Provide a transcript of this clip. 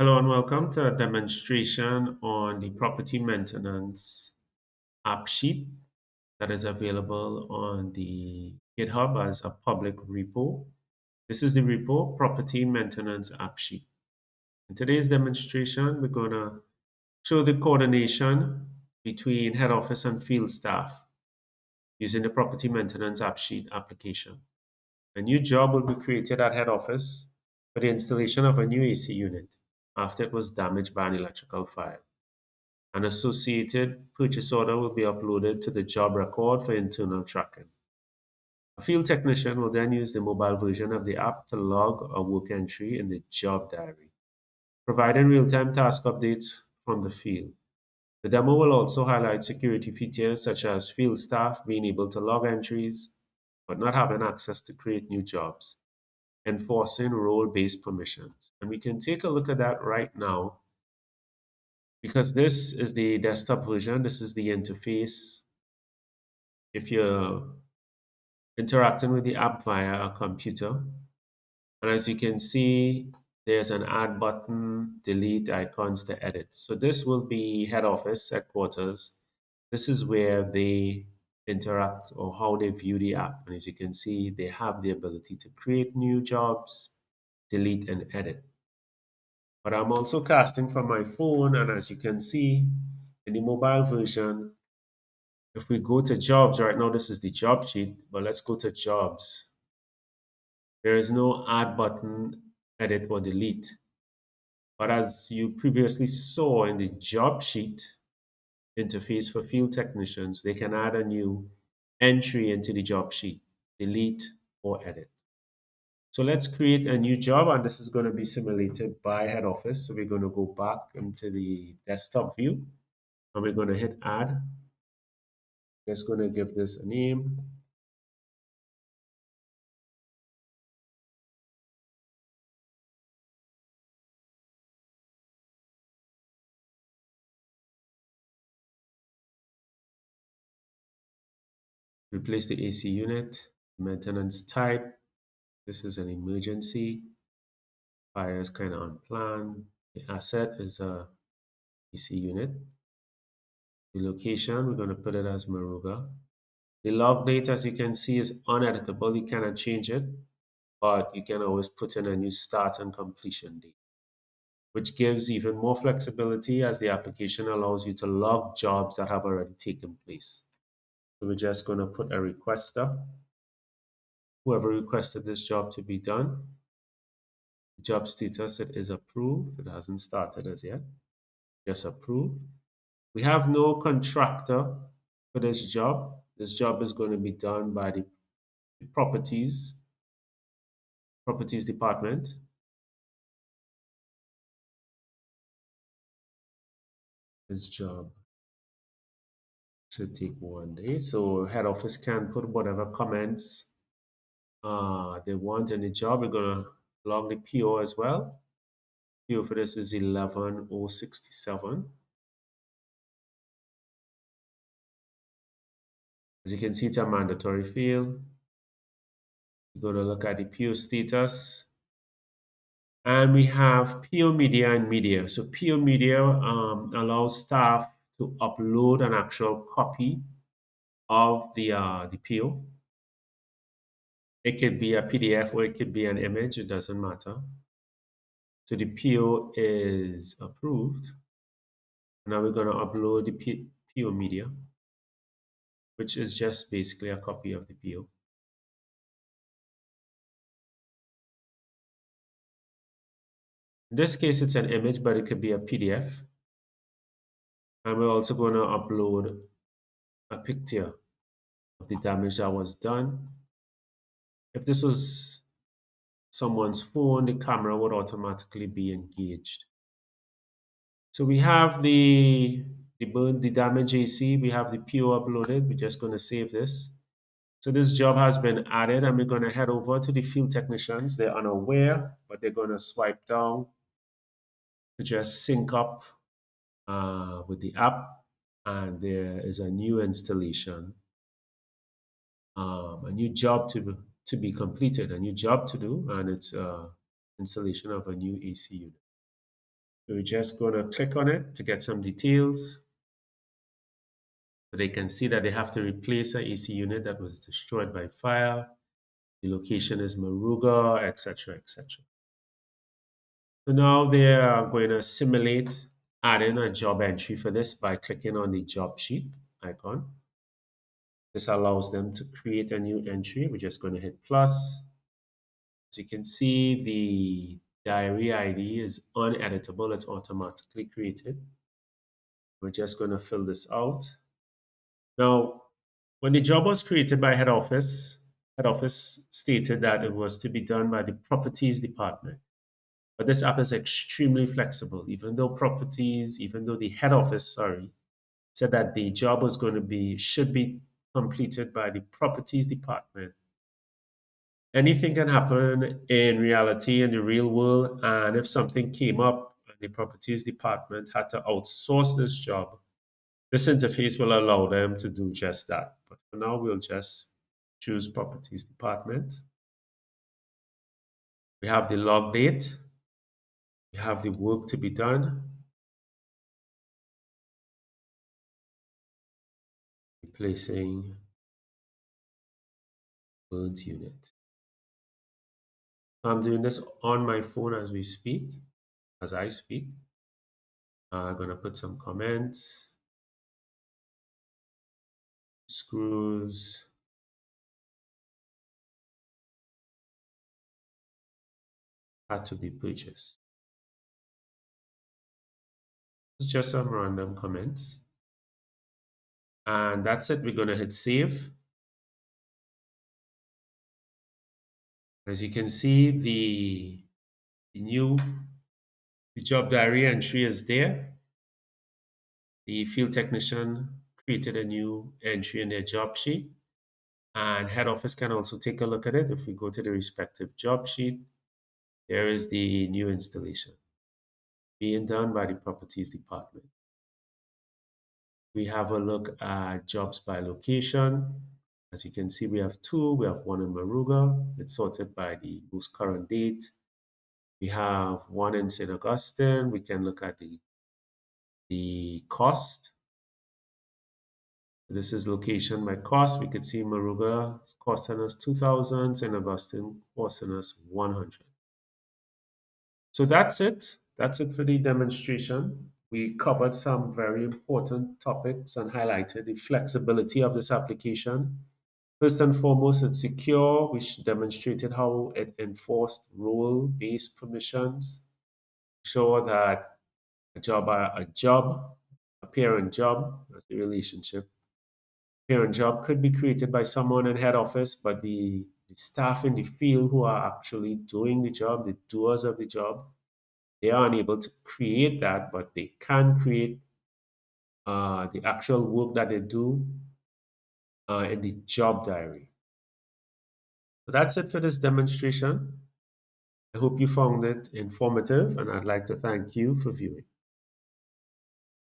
Hello and welcome to a demonstration on the property maintenance app sheet that is available on the GitHub as a public repo. This is the repo property maintenance app sheet. In today's demonstration, we're going to show the coordination between head office and field staff using the property maintenance app sheet application. A new job will be created at head office for the installation of a new AC unit after it was damaged by an electrical fire. An associated purchase order will be uploaded to the job record for internal tracking. A field technician will then use the mobile version of the app to log a work entry in the job diary, providing real-time task updates from the field. The demo will also highlight security features such as field staff being able to log entries but not having access to create new jobs, enforcing role-based permissions. And we can take a look at that right now because this is the desktop version. This is the interface. If you're interacting with the app via a computer, and as you can see, there's an add button, delete icons to edit. So this will be head office, headquarters. This is where they interact or how they view the app. And as you can see, they have the ability to create new jobs, delete and edit. But I'm also casting from my phone, and as you can see in the mobile version, if we go to jobs right now, this is the job sheet, but let's go to jobs. There is no add button, edit or delete. But as you previously saw in the job sheet interface for field technicians, they can add a new entry into the job sheet, delete or edit. So let's create a new job, and this is going to be simulated by head office. So we're going to go back into the desktop view and we're going to hit add. Just going to give this a name. Replace the AC unit, maintenance type. This is an emergency. Fire is kind of unplanned. The asset is a AC unit. The location, we're going to put it as Maruga. The log date, as you can see, is uneditable. You cannot change it, but you can always put in a new start and completion date, which gives even more flexibility as the application allows you to log jobs that have already taken place. So we're just going to put a requester, whoever requested this job to be done. Job status, it is approved. It hasn't started as yet. Just approved. We have no contractor for this job. This job is going to be done by the properties department. This job should take 1 day. So head office can put whatever comments they want in the job. We're going to log the PO as well. PO for this is 11067. As you can see, it's a mandatory field. We're going to look at the PO status. And we have PO media and media. So PO media allows staff to upload an actual copy of the PO. It could be a PDF or it could be an image. It doesn't matter. So the PO is approved. Now we're going to upload the PO media, which is just basically a copy of the PO. In this case, it's an image, but it could be a PDF. And we're also going to upload a picture of the damage that was done. If this was someone's phone, the camera would automatically be engaged. So we have the damage AC, we have the PO uploaded. We're just going to save this. So this job has been added, and we're going to head over to the field technicians. They're unaware, but they're going to swipe down to just sync up with the app. And there is a new installation, a new job to be completed, a new job to do, and it's installation of a new AC unit. We're just going to click on it to get some details. So they can see that they have to replace an AC unit that was destroyed by fire. The location is Maruga, etc., etc. So now they are going to simulate adding a job entry for this by clicking on the job sheet icon. This allows them to create a new entry. We're just going to hit plus. As you can see, the diary ID is uneditable. It's automatically created. We're just going to fill this out. Now, when the job was created by head office stated that it was to be done by the properties department. But this app is extremely flexible, even though the head office, sorry, said that the job was going to be, should be completed by the properties department. Anything can happen in reality, in the real world. And if something came up and the properties department had to outsource this job, this interface will allow them to do just that. But for now, we'll just choose properties department. We have the log date. We have the work to be done. Replacing burnt unit. I'm doing this on my phone as we speak, as I speak. I'm going to put some comments. Screws. Had to be purchased. It's just some random comments. And that's it. We're going to hit save. As you can see, the job diary entry is there. The field technician created a new entry in their job sheet. And head office can also take a look at it. If we go to the respective job sheet, there is the new installation being done by the properties department. We have a look at jobs by location. As you can see, we have two. We have one in Maruga. It's sorted by the most current date. We have one in St. Augustine. We can look at the cost. This is location by cost. We could see Maruga is costing us 2,000, St. Augustine costing us 100. So that's it. That's it for the demonstration. We covered some very important topics and highlighted the flexibility of this application. First and foremost, it's secure, which demonstrated how it enforced role-based permissions, sure that a parent job, that's the relationship. Parent job could be created by someone in head office, but the staff in the field who are actually doing the job, the doers of the job, they are unable to create that, but they can create the actual work that they do in the job diary. So that's it for this demonstration. I hope you found it informative, and I'd like to thank you for viewing.